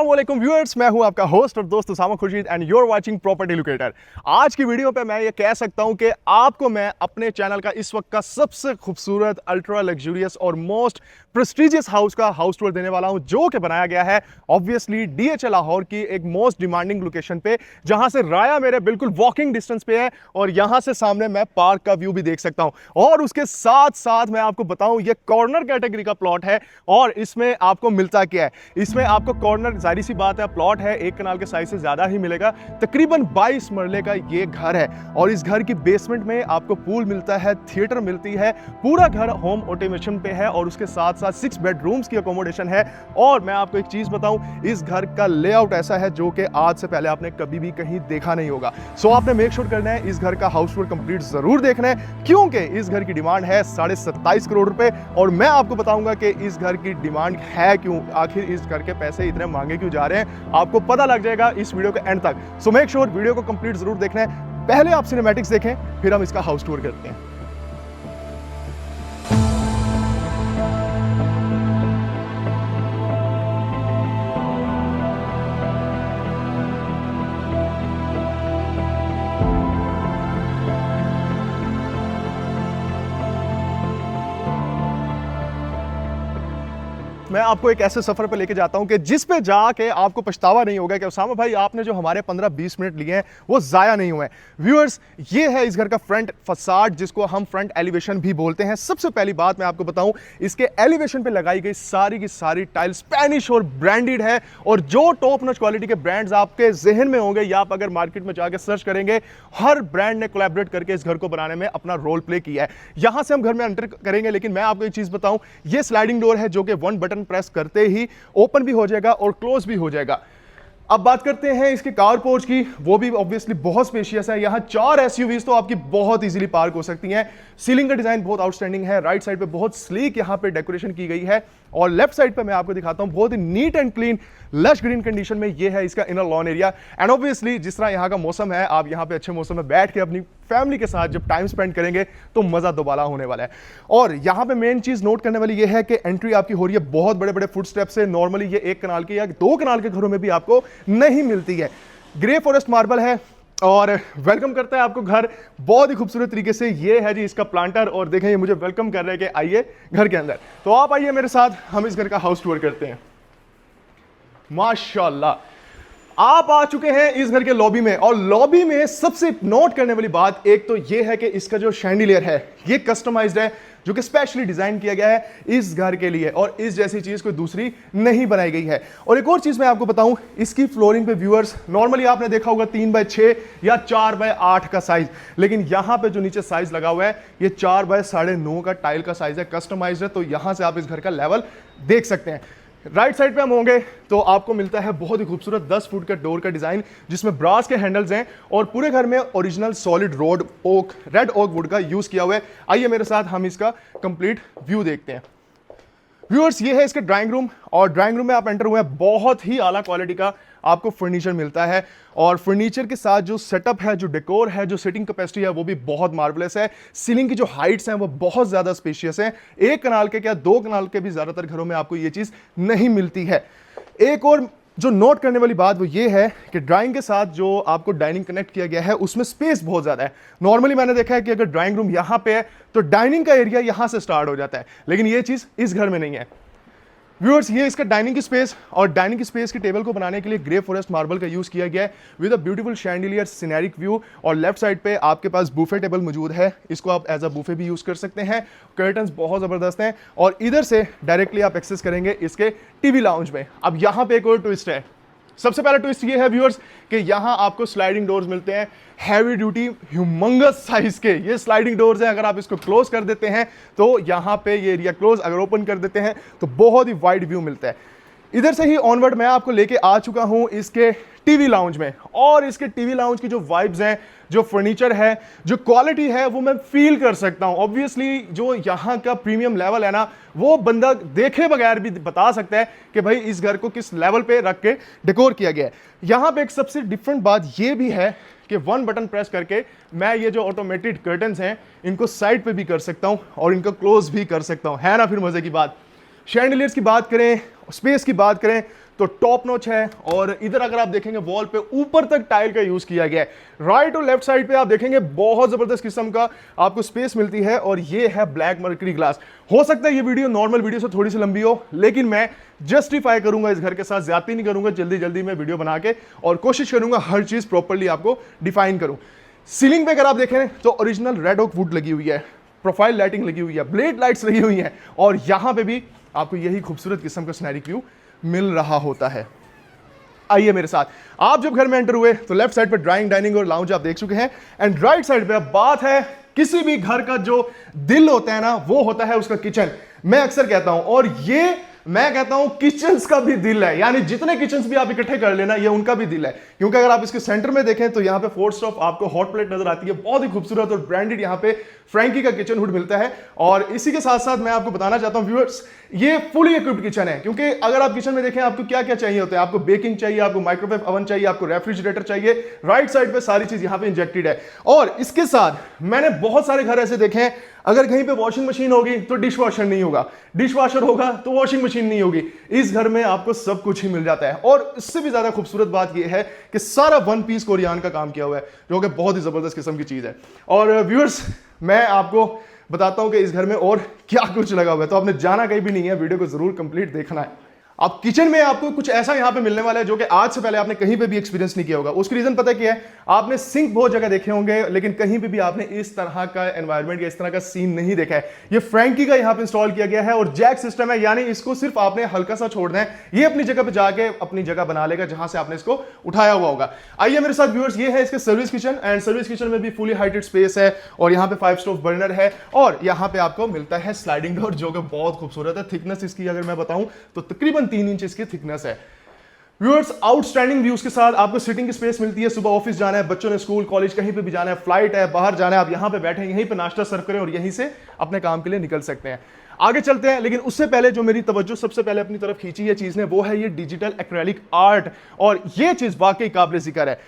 अस्सलाम वालेकुम व्यूअर्स, मैं हूं आपका होस्ट और दोस्त Usama Khurshid and you are watching property locator. आज की वीडियो पे मैं ये कह सकता हूं कि आपको मैं अपने चैनल का इस वक्त का सबसे खूबसूरत अल्ट्रा लग्जूरियस और मोस्ट प्रेस्टिजियस हाउस का हाउस टूर देने वाला हूं, जो कि बनाया गया है ऑब्वियसली डीएचए लाहौर की एक मोस्ट डिमांडिंग लोकेशन पे, जहां से राया मेरे बिल्कुल वॉकिंग डिस्टेंस पे है और यहां से सामने मैं पार्क का व्यू भी देख सकता हूं। और उसके साथ साथ मैं आपको बताऊं, ये कॉर्नर कैटेगरी का प्लॉट है और इसमें आपको मिलता क्या है। इसमें आपको कॉर्नर, जाहिर सी बात है, प्लॉट है, एक कनाल के साइज से ज्यादा ही मिलेगा। तकरीबन 22 मरले का ये घर है और इस घर की बेसमेंट में आपको पूल मिलता है, थिएटर मिलती है, पूरा घर होम ऑटोमेशन पे है और उसके साथ साथ 6 बेडरूम्स की अकोमोडेशन है। और मैं आपको एक चीज बताऊं, इस घर का लेआउट ऐसा है जो कि आज से पहले आपने कभी भी कहीं देखा नहीं होगा। सो आपने मेक श्योर करना है इस घर का हाउस टूर कंप्लीट जरूर देखना है, क्योंकि इस घर की डिमांड है 27.5 करोड़ रुपए और मैं आपको बताऊंगा कि इस घर की डिमांड है क्यों, आखिर इस घर के पैसे इतने मांगे क्यों जा रहे हैं, आपको पता लग जाएगा इस वीडियो के एंड तक। सो मेक श्योर वीडियो को कंप्लीट जरूर देखना है। पहले आप सिनेमैटिक्स देखें, फिर हम इसका हाउस टूर करते हैं। मैं आपको एक ऐसे सफर पे लेके जाता हूं कि जिस पे जाके आपको पछतावा नहीं होगा कि उसामा भाई आपने जो हमारे 15-20 मिनट लिए हैं वो जाया नहीं हुए। व्यूअर्स, ये है इस घर का फ्रंट फसाड, जिसको हम फ्रंट एलिवेशन भी बोलते हैं। सबसे पहली बात मैं आपको बताऊं, इसके एलिवेशन पे लगाई गई सारी की सारी टाइल स्पेनिश और ब्रांडेड है और जो टॉप नॉच क्वालिटी के ब्रांड्स आपके जहन में होंगे या आप अगर मार्केट में जाकर सर्च करेंगे, हर ब्रांड ने कोलैबोरेट करके इस घर को बनाने में अपना रोल प्ले किया है। यहां से हम घर में एंटर करेंगे, लेकिन मैं आपको एक चीज बताऊं, ये स्लाइडिंग डोर है जो कि 1 बटन प्रेस करते ही ओपन भी हो जाएगा और क्लोज भी हो जाएगा। अब बात करते हैं इसके कार पोर्च की, वो भी ऑब्वियसली बहुत स्पेशियस है। यहां 4 एसयूवीज तो आपकी बहुत इजीली पार्क हो सकती हैं। सीलिंग का डिजाइन बहुत आउटस्टैंडिंग है। राइट साइड पे बहुत स्लीक यहां पे डेकोरेशन की गई है और लेफ्ट साइड पे मैं आपको दिखाता हूं, बहुत ही neat and clean lush green condition में ये है इसका inner lawn area. And obviously जिस तरह यहां का मौसम है, आप यहां पे अच्छे मौसम में बैठ के अपनी फैमिली के साथ जब टाइम स्पेंड करेंगे तो मजा दोबारा होने वाला है। और यहां पे मेन चीज नोट करने वाली ये है कि एंट्री आपकी हो रही है बहुत बड़े बड़े फुट स्टेप से। नॉर्मली ये 1 कनाल के या 2 कनाल के घरों में भी आपको नहीं मिलती है। ग्रे फॉरेस्ट मार्बल है और वेलकम करता है आपको घर बहुत ही खूबसूरत तरीके से। ये है जी इसका प्लांटर और देखें ये मुझे वेलकम कर रहे हैं कि आइए घर के अंदर। तो आप आइए मेरे साथ, हम इस घर का हाउस टूर करते हैं। माशाल्लाह, आप आ चुके हैं इस घर के लॉबी में और लॉबी में सबसे नोट करने वाली बात एक तो ये है कि इसका जो शैंडिलियर है ये कस्टमाइज्ड है, जो कि स्पेशली डिजाइन किया गया है इस घर के लिए और इस जैसी चीज कोई दूसरी नहीं बनाई गई है। और एक और चीज मैं आपको बताऊं, इसकी फ्लोरिंग पे व्यूअर्स नॉर्मली आपने देखा होगा 3x6 या 4x8 का साइज, लेकिन यहां पे जो नीचे साइज लगा हुआ है ये 4x9.5 का टाइल का साइज है, कस्टमाइज्ड है। तो यहां से आप इस घर का लेवल देख सकते हैं। राइट साइड पे हम होंगे तो आपको मिलता है बहुत ही खूबसूरत 10 फुट का डोर का डिजाइन, जिसमें ब्रास के हैंडल्स हैं और पूरे घर में original solid red oak wood का यूज किया हुआ है। आइए मेरे साथ हम इसका कंप्लीट व्यू देखते हैं। व्यूअर्स, ये है इसका ड्राइंग रूम और ड्राइंग रूम में आप एंटर हुए हैं, बहुत ही आला क्वालिटी का आपको फर्नीचर मिलता है और फर्नीचर के साथ जो सेटअप है, जो डेकोर है, जो सिटिंग कैपेसिटी है वो भी बहुत मार्वलस है। सीलिंग की जो हाइट्स हैं वो बहुत ज्यादा स्पेशियस हैं। 1 कनाल के क्या 2 कनाल के भी ज्यादातर घरों में आपको ये चीज नहीं मिलती है। एक और जो नोट करने वाली बात वो ये है कि ड्राइंग के साथ जो आपको डाइनिंग कनेक्ट किया गया है उसमें स्पेस बहुत ज्यादा है। नॉर्मली मैंने देखा है कि अगर ड्राइंग रूम यहां पे है तो डाइनिंग का एरिया यहां से स्टार्ट हो जाता है, लेकिन ये चीज इस घर में नहीं है। व्यूअर्स, ये इसका डाइनिंग की स्पेस और डाइनिंग की स्पेस की टेबल को बनाने के लिए ग्रे फॉरेस्ट मार्बल का यूज किया गया है with a beautiful chandelier scenic view. और लेफ्ट साइड पे आपके पास बूफे टेबल मौजूद है, इसको आप एज अ बूफे भी यूज कर सकते हैं। कर्टन्स बहुत जबरदस्त हैं और इधर से डायरेक्टली आप एक्सेस करेंगे इसके टीवी लाउंज में। अब यहां पे एक और ट्विस्ट है। सबसे पहला ट्विस्ट ये है व्यूअर्स कि यहां आपको स्लाइडिंग डोर्स मिलते हैं, हैवी ड्यूटी ह्यूमंगस साइज के ये स्लाइडिंग डोर्स हैं। अगर आप इसको क्लोज कर देते हैं तो यहां पे ये एरिया क्लोज, अगर ओपन कर देते हैं तो बहुत ही वाइड व्यू मिलता है। इधर से ही ऑनवर्ड मैं आपको लेके आ चुका हूं इसके टीवी लाउंज में और इसके टीवी लाउंज की जो वाइब्स हैं, जो फर्नीचर है, जो क्वालिटी है वो मैं फील कर सकता हूं। ऑब्वियसली जो यहां का प्रीमियम लेवल है ना, वो बंदा देखे बगैर भी बता सकता है कि भाई इस घर को किस लेवल पे रख के डेकोर किया गया है। यहां पे एक सबसे डिफरेंट बात ये भी है कि 1 बटन प्रेस करके मैं ये जो ऑटोमेटेड कर्टन्स हैं इनको साइड पे भी कर सकता हूं और इनको क्लोज भी कर सकता हूं। है ना फिर मजे की बात। शैंडिलियर्स की बात करें, स्पेस की बात करें तो टॉप नॉच है। और इधर अगर आप देखेंगे वॉल पे ऊपर तक टाइल का यूज किया गया है। राइट और लेफ्ट साइड पे आप देखेंगे बहुत जबरदस्त किस्म का आपको स्पेस मिलती है। और ये है ब्लैक मर्करी ग्लास। हो सकता है ये वीडियो नॉर्मल वीडियो से थोड़ी सी लंबी हो, लेकिन मैं जस्टिफाई करूंगा इस घर के साथ, ज्यादा नहीं करूंगा, जल्दी जल्दी में वीडियो बना के, और कोशिश करूंगा हर चीज प्रॉपर्ली आपको डिफाइन करूं। सीलिंग पे अगर आप देखें तो ओरिजिनल रेड ओक वुड लगी हुई है, प्रोफाइल लाइटिंग लगी हुई है, ब्लेड लाइट्स लगी हुई हैं, और यहां पे भी आपको यही खूबसूरत किस्म का सिनेरिक व्यू मिल रहा होता है। आइए मेरे साथ, आप जब घर में एंटर हुए तो लेफ्ट साइड पे ड्राइंग, डाइनिंग और लाउंज आप देख चुके हैं। एंड राइट साइड पे अब बात है, किसी भी घर का जो दिल होता है ना, वो होता है उसका किचन। मैं अक्सर कहता हूं, और ये मैं कहता हूं किचन्स का भी दिल है, यानी जितने किचन्स भी आप इकट्ठे कर लेना, ये उनका भी दिल है। क्योंकि अगर आप इसके सेंटर में देखें तो यहां पे 4 स्टॉप आपको हॉट प्लेट नजर आती है, बहुत ही खूबसूरत और ब्रांडेड यहां पे फ्रैंकी का किचन हुड मिलता है। और इसी के साथ साथ मैं आपको बताना चाहता हूं व्यूअर्स, ये फुली इक्विप्ड किचन है। क्योंकि अगर आप किचन में देखें आपको क्या क्या चाहिए होता है, आपको बेकिंग चाहिए, आपको माइक्रोवेव ओवन चाहिए, आपको रेफ्रिजरेटर चाहिए, राइट साइड पे सारी चीज यहां पे इंजेक्टेड है। और इसके साथ मैंने बहुत सारे घर ऐसे देखे हैं, अगर कहीं पे वॉशिंग मशीन होगी तो डिश वॉशर नहीं होगा, डिश वॉशर होगा तो वॉशिंग मशीन नहीं होगी। इस घर में आपको सब कुछ ही मिल जाता है। और इससे भी ज्यादा खूबसूरत बात यह है कि सारा वन पीस कोरियान का काम किया हुआ है, जो कि बहुत ही जबरदस्त किस्म की चीज है। और व्यूअर्स, मैं आपको बताता हूं कि इस घर में और क्या कुछ लगा हुआ है, तो आपने जाना कहीं भी नहीं है, वीडियो को जरूर कंप्लीट देखना है। अब किचन में आपको कुछ ऐसा यहां पे मिलने वाला है जो कि आज से पहले आपने कहीं पे भी एक्सपीरियंस नहीं किया होगा। उसकी रीजन पता क्या है, आपने सिंक बहुत जगह देखे होंगे, लेकिन कहीं पे भी आपने इस तरह का एनवायरनमेंट या इस तरह का सीन नहीं देखा है। ये फ्रैंकी का यहां पे इंस्टॉल किया गया है, और जैक सिस्टम है, यानी इसको सिर्फ आपने हल्का सा छोड़ना है, ये अपनी जगह पे जाके अपनी जगह बना लेगा जहां से आपने इसको उठाया हुआ होगा। आइए मेरे साथ व्यूअर्स, ये है इसके service kitchen. And service kitchen में भी फुली हाइटेड स्पेस है, और यहाँ पे 5 स्टोव बर्नर है, और यहाँ पे आपको मिलता है स्लाइडिंग डोर, जो कि बहुत खूबसूरत है। थिकनेस इसकी अगर मैं बताऊं तो तकरीबन 3 इंच इसकी थिकनेस है। व्यूअर्स, आउटस्टैंडिंग व्यूज के साथ आपको सिटिंग की स्पेस मिलती है। सुबह ऑफिस जाना है, बच्चों ने स्कूल कॉलेज कहीं पे भी जाना है, फ्लाइट है, बाहर जाना है, आप यहां पे बैठे, यहीं पे नाश्ता सर्व करें और यहीं से अपने काम के लिए निकल सकते हैं। आगे चलते हैं, लेकिन उससे पहले जो मेरी तवज्जो सबसे पहले अपनी तरफ खींची है चीज ने, वो है ये डिजिटल एक्रेलिक आर्ट, और ये चीज वाकई काबिल जिक्र है।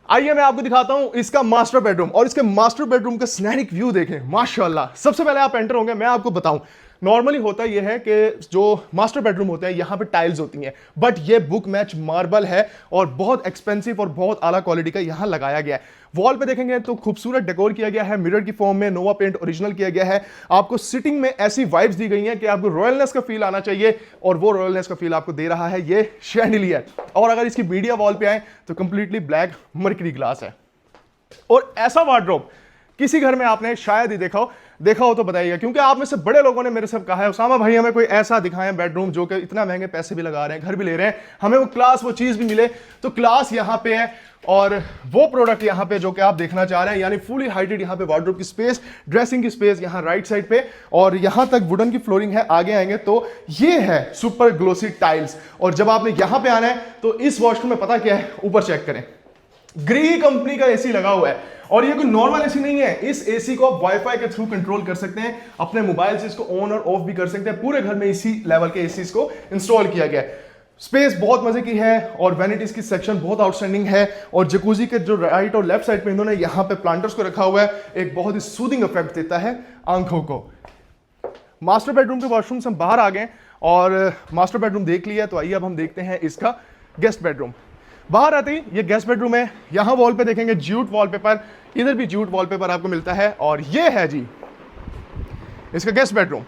आइए मैं आपको दिखाता हूं इसका मास्टर बेडरूम, और इसके मास्टर बेडरूम का सिनेरिक व्यू देखें, माशाल्लाह। सबसे पहले आप एंटर होंगे, मैं आपको बताऊं, नॉर्मली होता यह है कि जो मास्टर बेडरूम होते हैं यहां पे टाइल्स होती हैं, बट ये बुक मैच मार्बल है, और बहुत एक्सपेंसिव और बहुत आला क्वालिटी का यहां लगाया गया है। वॉल पे देखेंगे तो खूबसूरत डेकोर किया गया है, मिरर की फॉर्म में, नोवा पेंट ओरिजिनल किया गया है। आपको सिटिंग में ऐसी वाइब्स दी गई हैं कि आपको रॉयलनेस का फील आना चाहिए, और वो रॉयलनेस का फील आपको दे रहा है ये शैंडिलियर। और अगर इसकी मीडिया वॉल पे आए तो कंप्लीटली ब्लैक मर्करी ग्लास है। और ऐसा वार्डरोब किसी घर में आपने शायद ही देखा हो तो बताइएगा, क्योंकि आप में से बड़े लोगों ने मेरे से कहा है, उसामा भाई हमें कोई ऐसा दिखाएं बेडरूम जो कि इतना महंगे पैसे भी लगा रहे हैं, घर भी ले रहे हैं, हमें वो क्लास वो चीज भी मिले। तो क्लास यहां पे है, और वो प्रोडक्ट यहां पे जो कि आप देखना चाह रहे हैं, यानी फुली हाइटेड यहां पे वार्डरोब की स्पेस, ड्रेसिंग की स्पेस यहां राइट साइड पे, और यहां तक वुडन की फ्लोरिंग है। आगे आएंगे तो ये है सुपर ग्लोसी टाइल्स। और जब आपने यहां पे आना है तो इस वॉशरूम में पता क्या है, ऊपर चेक करें, ग्री कंपनी का एसी लगा हुआ है। और ये कोई नॉर्मल एसी नहीं है, इस एसी को आप वाईफाई के थ्रू कंट्रोल कर सकते हैं, अपने मोबाइल से इसको ऑन और ऑफ भी कर सकते हैं। पूरे घर में इसी लेवल के एसीज को इंस्टॉल किया गया है। स्पेस बहुत मजे की है, और वैनिटीज की सेक्शन बहुत आउटस्टैंडिंग है। और जकूजी के जो राइट और लेफ्ट साइड पे इन्होंने यहाँ पे प्लांटर्स को रखा हुआ है, एक बहुत ही सूदिंग इफेक्ट देता है आंखों को। मास्टर बेडरूम के वॉशरूम से हम बाहर आ गए, और मास्टर बेडरूम देख लिया, तो आइए अब हम देखते हैं इसका गेस्ट बेडरूम। बाहर आते ही ये गेस्ट बेडरूम है, यहां वॉल पे देखेंगे ज्यूट वॉलपेपर, इधर भी ज्यूट वॉलपेपर आपको मिलता है। और ये है जी इसका गेस्ट बेडरूम।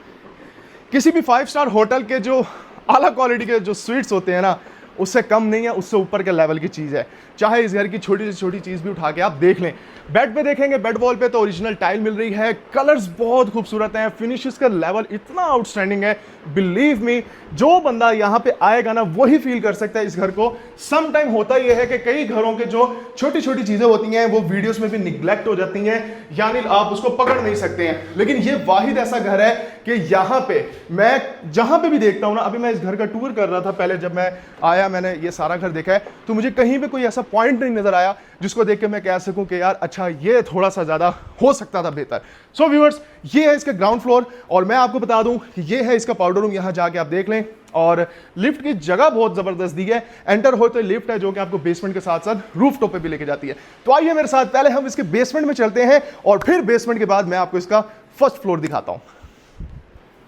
किसी भी 5 स्टार होटल के जो आला क्वालिटी के जो स्वीट्स होते हैं ना, उससे कम नहीं है, उससे ऊपर के लेवल की चीज है। चाहे इस घर की छोटी से छोटी चीज भी उठा के आप देख लें। बेड पे देखेंगे, बेड वॉल पे तो ओरिजिनल टाइल मिल रही है, कलर्स बहुत खूबसूरत हैं, फिनिशेस का लेवल इतना आउटस्टैंडिंग है, बिलीव मी, जो बंदा यहाँ पे आएगा ना वही फील कर सकता है इस घर को। सम टाइम होता यह है कि कई घरों के जो छोटी छोटी चीजें होती हैं वो वीडियोस में भी निग्लेक्ट हो जाती हैं, यानी आप उसको पकड़ नहीं सकते हैं। लेकिन ये वाहिद ऐसा घर है कि यहाँ पे मैं जहां पे भी देखता हूं ना, अभी मैं इस घर का टूर कर रहा था पहले, जब मैं आया मैंने ये सारा घर देखा है, तो मुझे कहीं पे कोई ऐसा पॉइंट नहीं नजर आया जिसको देख के मैं कह सकूं कि यार अच्छा ये थोड़ा सा ज्यादा हो सकता था बेहतर। सो व्यूअर्स, ये है इसका ग्राउंड फ्लोर, और मैं आपको बता दूं कि ये है इसका पाउडर रूम, यहां जाके आप देख लें। और लिफ्ट की जगह बहुत जबरदस्त दी है, एंटर हो तो लिफ्ट है जो कि आपको बेसमेंट के साथ साथ रूफ टॉप पे भी लेके जाती है। तो आइए मेरे साथ, पहले हम इसके बेसमेंट में चलते हैं, और फिर बेसमेंट के बाद मैं आपको इसका फर्स्ट फ्लोर दिखाता हूं।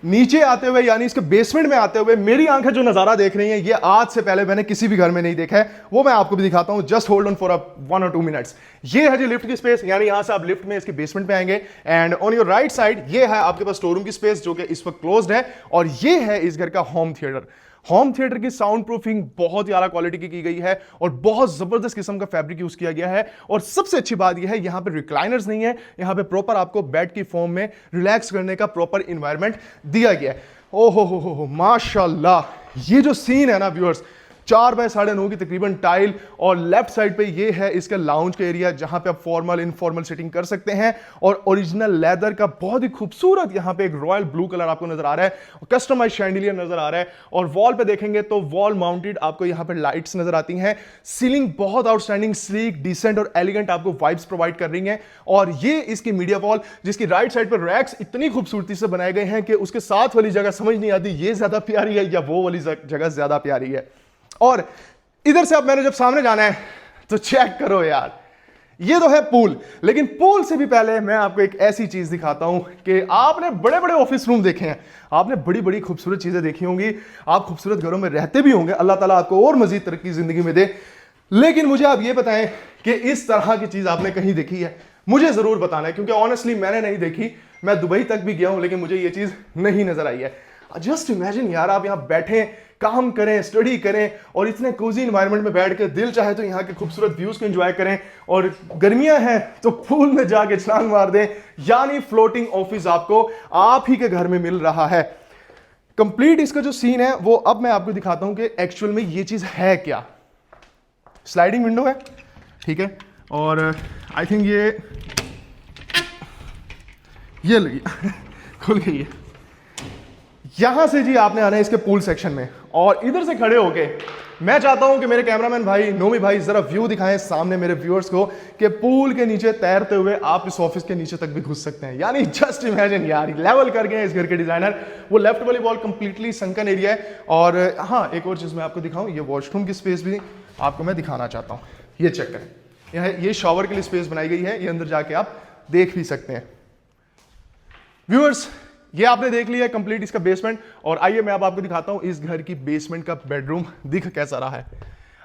नीचे आते हुए यानी इसके बेसमेंट में आते हुए मेरी आंखें जो नजारा देख रही हैं ये आज से पहले मैंने किसी भी घर में नहीं देखा है, वो मैं आपको भी दिखाता हूं। जस्ट होल्ड ऑन फॉर 1 और 2 मिनट्स। ये है जी लिफ्ट की स्पेस, यानी यहां से आप लिफ्ट में इसके बेसमेंट में आएंगे and on your right side ये है आपके पास स्टोर रूम की स्पेस जो कि इस वक्त क्लोज्ड है, और ये है इस घर का होम थिएटर। होम थिएटर की साउंड प्रूफिंग बहुत ही आला क्वालिटी की गई है और बहुत जबरदस्त किस्म का फैब्रिक यूज किया गया है। और सबसे अच्छी बात यह है यहां पे रिक्लाइनर्स नहीं है, यहां पे प्रॉपर आपको बेड की फॉर्म में रिलैक्स करने का प्रॉपर इन्वायरमेंट दिया गया है। ओ हो माशाल्लाह, ये जो सीन है ना व्यूअर्स, 4 बाय 9.5 की तकरीबन टाइल, और लेफ्ट साइड पे ये है इसका लाउंज का एरिया जहां पे आप फॉर्मल इनफॉर्मल सिटिंग कर सकते हैं। और ओरिजिनल लेदर का बहुत ही खूबसूरत यहां पे एक रॉयल ब्लू कलर आपको नजर आ रहा है, कस्टमाइज शैंडिलियर नजर आ रहा है। और वॉल पे देखेंगे तो वॉल माउंटेड आपको यहां पे लाइट्स नजर आती हैं। सीलिंग बहुत आउटस्टैंडिंग, स्लीक, डिसेंट और एलिगेंट आपको वाइब्स प्रोवाइड कर रही हैं। और ये इसकी मीडिया वॉल जिसकी राइट साइड पर रैक्स इतनी खूबसूरती से बनाए गए हैं कि उसके साथ वाली जगह समझ नहीं आती ये ज्यादा प्यारी है या वो वाली जगह ज्यादा प्यारी है। और इधर से अब मैंने जब सामने जाना है तो चेक करो यार, ये तो है पूल, लेकिन पूल से भी पहले मैं आपको एक ऐसी चीज दिखाता हूं कि आपने बड़े बड़े ऑफिस रूम देखे हैं, आपने बड़ी बड़ी खूबसूरत चीजें देखी होंगी, आप खूबसूरत घरों में रहते भी होंगे, अल्लाह ताला आपको और मजीद तरक्की जिंदगी में दे। लेकिन मुझे आप ये बताएं कि इस तरह की चीज आपने कहीं देखी है? मुझे जरूर बताना है, क्योंकि ऑनेस्टली मैंने नहीं देखी। मैं दुबई तक भी गया हूं लेकिन मुझे ये चीज नहीं नजर आई है। जस्ट इमेजिन यार, आप यहां बैठे काम करें, स्टडी करें और इतने कोजी एनवायरनमेंट में बैठ के दिल चाहे तो यहाँ के खूबसूरत व्यूज को एंजॉय करें, और गर्मियां हैं तो पूल में जाके छलांग मार दें, यानी फ्लोटिंग ऑफिस आपको आप ही के घर में मिल रहा है। कंप्लीट इसका जो सीन है वो अब मैं आपको दिखाता हूं कि एक्चुअल में ये चीज है क्या। स्लाइडिंग विंडो है, ठीक है, और आई थिंक ये लगी खुल गई है। यहां से जी आपने आना है इसके पूल सेक्शन में, और इधर से खड़े होके मैं चाहता हूं कि मेरे कैमरामैन भाई नोमी भाई जरा व्यू दिखाएं सामने मेरे व्यूअर्स को कि पूल के नीचे तैरते हुए आप इस ऑफिस के नीचे तक भी घुस सकते हैं। यानी जस्ट इमेजिन यार, लेवल कर गए इस घर के डिजाइनर। वो लेफ्ट वाली वॉल कंप्लीटली संकन एरिया है। और हाँ, एक और चीज मैं आपको दिखाऊं, ये वॉशरूम की स्पेस भी आपको मैं दिखाना चाहता हूं। ये चेक करें, यहाँ ये शॉवर के लिए स्पेस बनाई गई है, ये अंदर जाके आप देख भी सकते हैं। व्यूअर्स, ये आपने देख लिया है कंप्लीट इसका बेसमेंट, और आइए मैं अब आपको दिखाता हूं इस घर की बेसमेंट का बेडरूम दिख कैसा रहा है।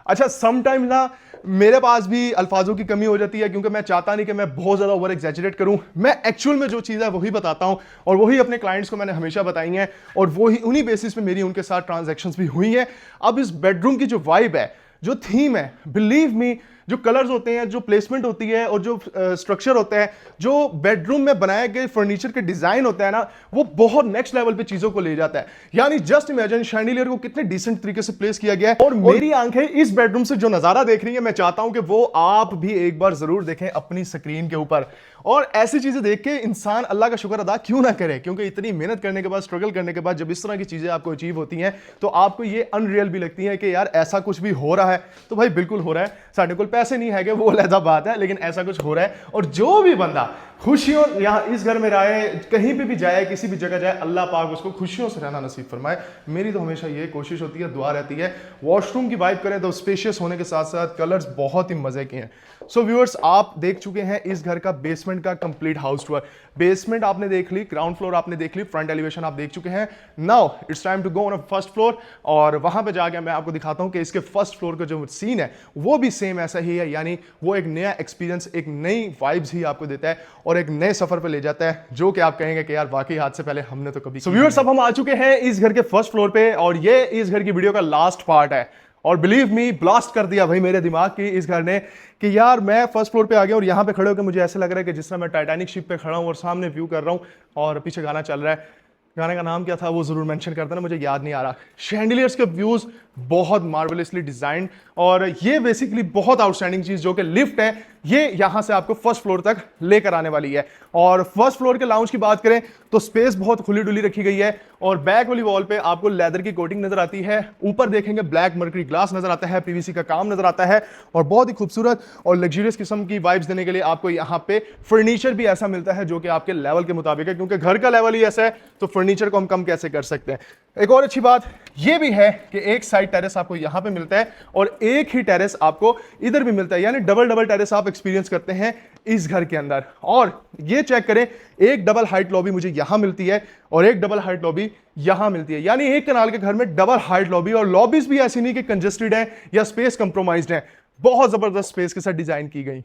अच्छा, समटाइम ना मेरे पास भी अल्फाजों की कमी हो जाती है, क्योंकि मैं चाहता नहीं कि मैं बहुत ज्यादा ओवर एग्जैजरेट करूं। मैं एक्चुअल में जो चीज़ है वही बताता हूं, और वही अपने क्लाइंट्स को मैंने हमेशा बताई हैं, और वही उन्हीं बेसिस पे मेरी उनके साथ ट्रांजैक्शंस भी हुई हैं। अब इस बेडरूम की जो वाइब है, जो थीम है, बिलीव मी, जो कलर्स होते हैं, जो प्लेसमेंट होती है, और जो स्ट्रक्चर होता है, जो बेडरूम में बनाए गए फर्नीचर के डिजाइन होता है ना, वो बहुत नेक्स्ट लेवल पे चीजों को ले जाता है। यानी जस्ट इमेजिन शैंडिलियर को कितने डिसेंट तरीके से प्लेस किया गया है, और मेरी आंखें इस बेडरूम से जो नजारा देख रही है, मैं चाहता हूं कि वो आप भी एक बार जरूर देखें अपनी स्क्रीन के ऊपर। और ऐसी चीजें देख के इंसान अल्लाह का शुक्र अदा क्यों ना करे, क्योंकि इतनी मेहनत करने के बाद, स्ट्रगल करने के बाद जब इस तरह की चीजें आपको अचीव होती हैं तो आपको ये अनरियल भी लगती है कि यार ऐसा कुछ भी हो रहा है। तो भाई बिल्कुल हो रहा है, साढ़े को पैसे नहीं है कि वो अलग बात है, लेकिन ऐसा कुछ हो रहा है। और जो भी बंदा खुशियों यहां इस घर में रहे, कहीं पे भी जाए, किसी भी जगह जाए, अल्लाह पाक उसको खुशियों से रहना नसीब फरमाए। मेरी तो हमेशा ये कोशिश होती है, दुआ रहती है। वॉशरूम की वाइब करें तो स्पेशियस होने के साथ साथ कलर्स बहुत ही मजे के हैं। सो व्यूअर्स, आप देख चुके हैं इस घर का बेसमेंट का कंप्लीट हाउस टूर। बेसमेंट आपने देख ली, ग्राउंड फ्लोर आपने देख ली, फ्रंट एलिवेशन आप देख चुके हैं। Now it's time to go on a first floor, और वहां पे जाके मैं आपको दिखाता हूं कि इसके फर्स्ट फ्लोर का जो सीन है वो भी सेम ऐसा ही है। यानी वो एक नया एक्सपीरियंस, एक नई वाइब्स ही आपको देता है और एक नए सफर पे ले जाता है, जो कि आप कहेंगे कि यार वाकई आज से पहले हमने तो कभी। सो व्यूअर्स, अब हम आ चुके हैं इस घर के फर्स्ट फ्लोर पे, और ये इस घर की वीडियो का लास्ट पार्ट है। और बिलीव मी, ब्लास्ट कर दिया भाई मेरे दिमाग की इस घर ने कि यार मैं फर्स्ट फ्लोर पे आ गया और यहाँ पे खड़े होकर मुझे ऐसे लग रहा है कि जिस तरह मैं टाइटैनिक शिप पे खड़ा हूँ और सामने व्यू कर रहा हूँ और पीछे गाना चल रहा है। गाने का नाम क्या था वो जरूर मेंशन करता ना, मुझे याद नहीं आ रहा। शैंडिलियर्स के व्यूज बहुत मार्वेलसली डिजाइंड, और ये बेसिकली बहुत आउटस्टैंडिंग चीज जो कि लिफ्ट है, ये यहां से आपको फर्स्ट फ्लोर तक लेकर आने वाली है। और फर्स्ट फ्लोर के लाउंज की बात करें तो स्पेस बहुत खुली डुली रखी गई है, और बैक वाली वॉल पे आपको लेदर की कोटिंग नजर आती है। ऊपर देखेंगे ब्लैक मर्करी ग्लास नजर आता है, पीवीसी का काम नजर आता है, और बहुत ही खूबसूरत और लग्जरियस किस्म की वाइब्स देने के लिए आपको यहाँ पे फर्नीचर भी ऐसा मिलता है जो कि आपके लेवल के मुताबिक है, क्योंकि घर का लेवल ही ऐसा है तो फर्नीचर को हम कम कैसे कर सकते हैं। एक और अच्छी बात यह भी है कि एक साइड टेरेस आपको यहां पे मिलता है और एक ही टेरेस आपको इधर भी मिलता है, यानी डबल डबल टेरेस आप एक्सपीरियंस करते हैं इस घर के अंदर। और ये चेक करें, एक डबल हाइट लॉबी मुझे यहां मिलती है और एक डबल हाइट लॉबी यहां मिलती है, यानी एक कनाल के घर में डबल हाइट लॉबी। और लॉबीज भी ऐसी नहीं कि कंजेस्टेड है या स्पेस कंप्रोमाइज्ड है, बहुत जबरदस्त स्पेस के साथ डिजाइन की गई।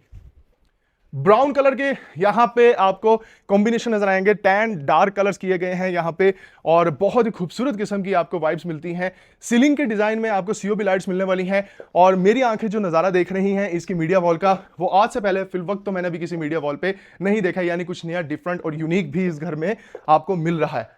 ब्राउन कलर के यहां पे आपको कॉम्बिनेशन नजर आएंगे, टैन डार्क कलर्स किए गए हैं यहां पे और बहुत ही खूबसूरत किस्म की आपको वाइब्स मिलती हैं। सीलिंग के डिजाइन में आपको सीओबी लाइट्स मिलने वाली हैं और मेरी आंखें जो नजारा देख रही हैं इसकी मीडिया वॉल का, वो आज से पहले फिल वक्त तो मैंने भी किसी मीडिया वॉल पे नहीं देखा, यानी कुछ नया डिफरेंट और यूनिक भी इस घर में आपको मिल रहा है।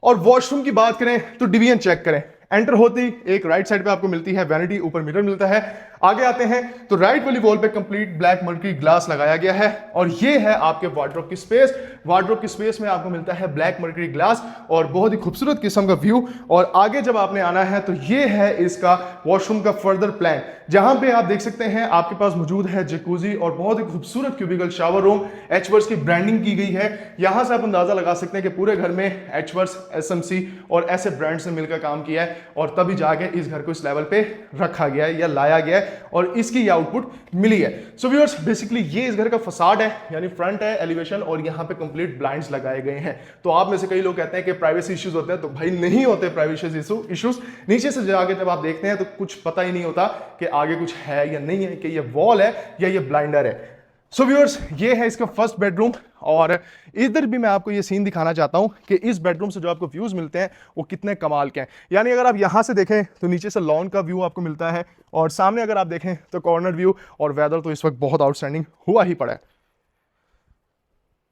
और वॉशरूम की बात करें तो डिवीजन चेक करें, एंटर होती एक राइट साइड पे आपको मिलती है वैनिटी, ऊपर मिरर मिलता है। आगे आते हैं तो राइट वाली वॉल पे कंप्लीट ब्लैक मर्करी ग्लास लगाया गया है और ये है आपके वार्डरोब की स्पेस। वार्डरोब की स्पेस में आपको मिलता है ब्लैक मर्करी ग्लास और बहुत ही खूबसूरत किस्म का व्यू। और आगे जब आपने आना है तो ये है इसका वॉशरूम का फर्दर प्लान, जहां पे आप देख सकते हैं आपके पास मौजूद है जकूजी और बहुत ही खूबसूरत क्यूबिकल शावर रूम। एचवर्स की ब्रांडिंग की गई है, यहां से आप अंदाजा लगा सकते हैं कि पूरे घर में एचवर्स, एसएमसी और ऐसे ब्रांड से मिलकर काम किया है और तभी जाके इस घर को इस लेवल पे रखा गया है या लाया गया है और इसकी ये आउटपुट मिली है। सो व्यूअर्स, बेसिकली ये इस घर का फसाड है, यानी फ्रंट है, एलिवेशन, और यहाँ पे कंप्लीट ब्लाइंड्स लगाए गए हैं। तो आप में से कई लोग कहते हैं कि प्राइवेसी इश्यूज होते हैं, तो भाई नहीं होते प्राइवेसी इश्यूज। नीचे से जाके जब आप देखते हैं तो कुछ पता ही नहीं होता कि आगे कुछ है या नहीं है, कि ये वॉल है या ये ब्लाइंडर है। सो व्यूअर्स, ये है इसका फर्स्ट बेडरूम और इधर भी मैं आपको ये सीन दिखाना चाहता हूं कि इस बेडरूम से जो आपको व्यूज मिलते हैं वो कितने कमाल के हैं। यानी अगर आप यहां से देखें तो नीचे से लॉन का व्यू आपको मिलता है और सामने अगर आप देखें तो कॉर्नर व्यू, और वेदर तो इस वक्त बहुत आउटस्टैंडिंग हुआ ही पड़ा है,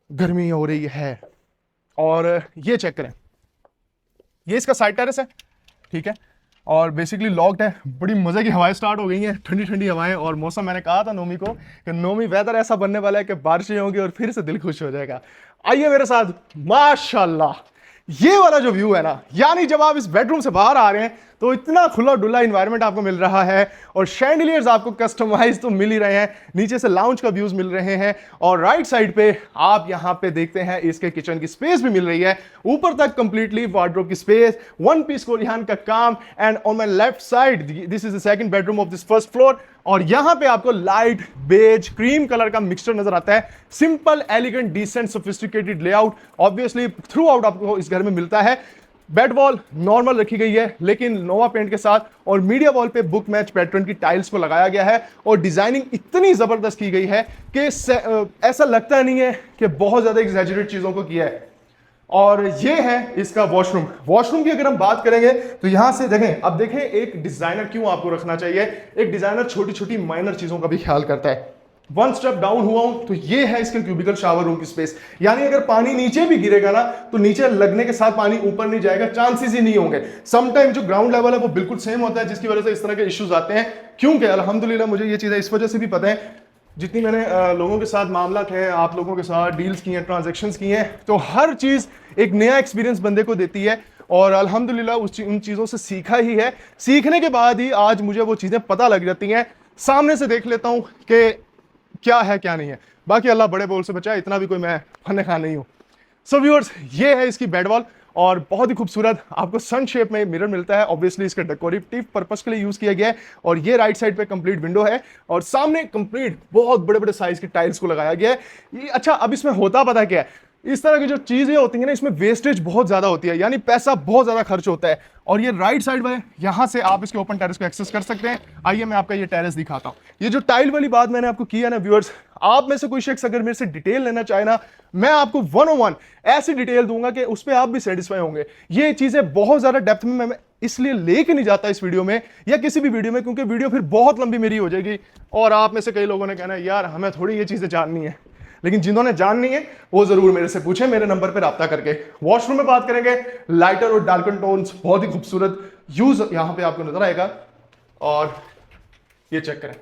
गर्मी हो रही है। और ये चेक करें, ये इसका साइड टेरेस है, ठीक है, और बेसिकली लॉक्ड है। बड़ी मजे की हवाएं स्टार्ट हो गई हैं, ठंडी ठंडी हवाएं। और मौसम, मैंने कहा था नोमी को कि नोमी वेदर ऐसा बनने वाला है कि बारिशें होंगी और फिर से दिल खुश हो जाएगा। आइए मेरे साथ, माशाल्लाह ये वाला जो व्यू है ना, यानी जब आप इस बेडरूम से बाहर आ रहे हैं तो इतना खुला डुला इन्वायरमेंट आपको मिल रहा है और शैंडिलियर्स आपको कस्टमाइज तो मिल ही रहे हैं, नीचे से लाउंज का व्यूज मिल रहे हैं और राइट साइड पे आप यहां पे देखते हैं इसके किचन की स्पेस भी मिल रही है, ऊपर तक कंप्लीटली वार्डरोब की स्पेस, वन पीस कोरियान का काम। And on my left side this is the second bedroom of this first floor और यहां पे आपको लाइट बेज क्रीम कलर का मिक्सचर नजर आता है। Simple, elegant, decent, sophisticated layout obviously throughout आपको इस घर में मिलता है। बेड वॉल नॉर्मल रखी गई है लेकिन नोवा पेंट के साथ, और मीडिया वॉल पे बुक मैच पैटर्न की टाइल्स को लगाया गया है और डिजाइनिंग इतनी जबरदस्त की गई है कि ऐसा लगता नहीं है कि बहुत ज्यादा एग्जैजरेट चीजों को किया है। और ये है इसका वॉशरूम। वॉशरूम की अगर हम बात करेंगे तो यहां से देखें, अब देखें एक डिजाइनर क्यों आपको रखना चाहिए। एक डिजाइनर छोटी छोटी माइनर चीजों का भी ख्याल करता है। वन स्टेप डाउन हुआ हूं तो ये है इसके क्यूबिकल शावर रूम की स्पेस, यानी अगर पानी नीचे भी गिरेगा ना तो नीचे लगने के साथ पानी ऊपर नहीं जाएगा, चांसेस ही नहीं होंगे। समटाइम जो ग्राउंड लेवल है वो बिल्कुल सेम होता है, जिसकी वजह से इस तरह के इश्यूज आते हैं। क्योंकि अल्हम्दुलिल्लाह मुझे ये चीजें इस वजह से भी पता है, जितनी मैंने लोगों के साथ मामला हैं, आप लोगों के साथ डील्स की हैं, ट्रांजैक्शंस की हैं, तो हर चीज एक नया एक्सपीरियंस बंदे को देती है और अल्हम्दुलिल्लाह उन चीजों से सीखा ही है। सीखने के बाद ही आज मुझे वो चीजें पता लग जाती हैं, सामने से देख लेता हूं कि क्या है क्या नहीं है। बाकी अल्लाह बड़े बोल से बचाए, इतना भी कोई मैं फन खा नहीं हूं। सो व्यूअर्स, ये है इसकी बेड वॉल और बहुत ही खूबसूरत आपको सन शेप में मिरर मिलता है। ऑब्वियसली इसका डेकोरेटिव पर्पस के लिए यूज किया गया है और ये राइट साइड पे कंप्लीट विंडो है और सामने कंप्लीट बहुत बड़े बड़े साइज के टाइल्स को लगाया गया है। ये अच्छा, अब इसमें होता पता क्या है, इस तरह की जो चीजें होती हैं ना, इसमें वेस्टेज बहुत ज्यादा होती है, यानी पैसा बहुत ज्यादा खर्च होता है। और ये राइट साइड में यहां से आप इसके ओपन टेरेस को एक्सेस कर सकते हैं। आइए मैं आपका ये टेरेस दिखाता हूं। ये जो टाइल वाली बात मैंने आपको की है ना व्यूअर्स, आप में से कोई शख्स अगर मेरे से डिटेल लेना चाहे ना, मैं आपको 101 ऐसी डिटेल दूंगा कि उस पर आप भी सेटिस्फाई होंगे। ये चीजें बहुत ज्यादा डेप्थ में मैं इसलिए लेके नहीं जाता इस वीडियो में या किसी भी वीडियो में, क्योंकि वीडियो फिर बहुत लंबी मेरी हो जाएगी और आप में से कई लोगों ने कहना यार हमें थोड़ी ये चीजें जाननी है। लेकिन जिन्होंने जाननी है वो जरूर मेरे से पूछें, मेरे नंबर पर राब्ता करके। वॉशरूम में बात करेंगे, लाइटर और डार्कन टोन्स बहुत ही खूबसूरत यूज यहां पे आपको नजर आएगा। और ये चेक करें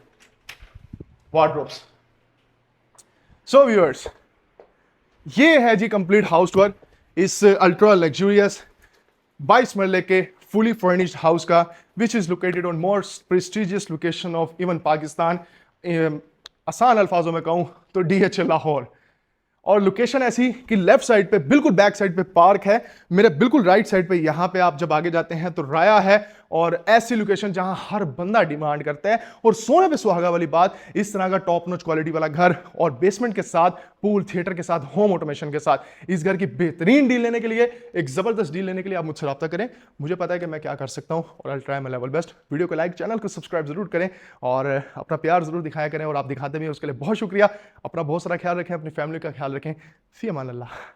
वार्डरोब्स। सो व्यूअर्स, ये है जी कंप्लीट हाउस टूर इस अल्ट्रा लग्जूरियस 22 मरले के फुली फर्निश्ड हाउस का, which is located on most prestigious location of even Pakistan. आसान अल्फाजों में कहूं तो DHA लाहौर। और लोकेशन ऐसी कि लेफ्ट साइड पे बिल्कुल बैक साइड पे पार्क है, मेरे बिल्कुल राइट साइड पे यहां पे आप जब आगे जाते हैं तो राया है और ऐसी लोकेशन जहां हर बंदा डिमांड करता है। और सोने पे सुहागा वाली बात, इस तरह का टॉप नॉच क्वालिटी वाला घर और बेसमेंट के साथ, पूल, थिएटर के साथ, होम ऑटोमेशन के साथ, इस घर की बेहतरीन डील लेने के लिए, एक जबरदस्त डील लेने के लिए आप मुझसे राब्ता करें। मुझे पता है कि मैं क्या कर सकता हूं और I try my level best. Video को लाइक, चैनल को सब्सक्राइब जरूर करें और अपना प्यार जरूर दिखाया करें, और आप दिखाते भी हैं उसके लिए बहुत शुक्रिया। अपना बहुत सारा ख्याल रखें, अपनी फैमिली का ख्याल रखें। फी अमान अल्लाह।